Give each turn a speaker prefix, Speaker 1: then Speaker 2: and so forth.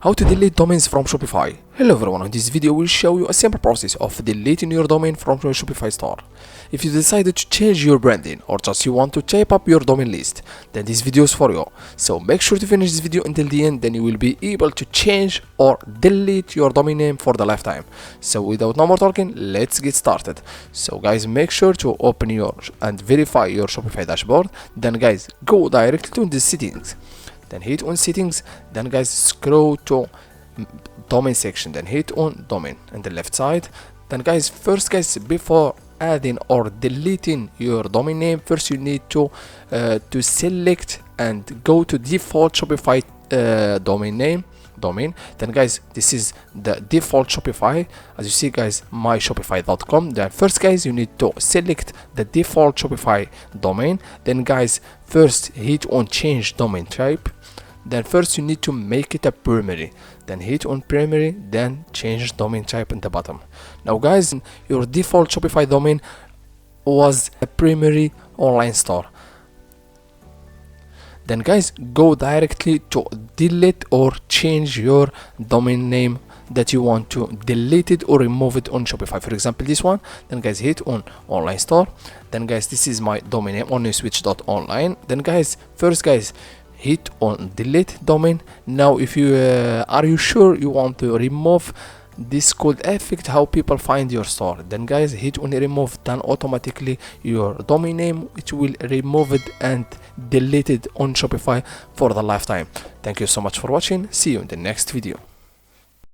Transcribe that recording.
Speaker 1: How to delete domains from Shopify. Hello everyone, in this video we'll show you a simple process of deleting your domain from your Shopify store. If you decided to change your branding or just you want to type up your domain list, then this video is for you. So make sure to finish this video until the end, then you will be able to change or delete your domain name for the lifetime. So without no more talking, let's get started. So guys, make sure to open your and verify your Shopify dashboard. Then guys, go directly to the settings. Then hit on settings, then guys scroll to domain section, then hit on domain on the left side. Then guys, first guys, before adding or deleting your domain name, first you need to select and go to default Shopify domain. Then guys, this is the default Shopify, as you see guys, myshopify.com. Then first guys, you need to select the default Shopify domain. Then guys, first hit on change domain type. Then first you need to make it a primary, then hit on primary, then change domain type in the bottom. Now guys, your default Shopify domain was a primary online store. Then guys, go directly to delete or change your domain name that you want to delete it or remove it on Shopify. For example, this one. Then guys, hit on online store. Then guys, this is my domain name, onlyswitch.online. Then guys, first guys, hit on delete domain. Now if you are you sure you want to remove this could affect how people find your store, then guys hit on remove, then automatically your domain name it will remove it and delete it on Shopify for the lifetime. Thank you so much for watching. See you in the next video.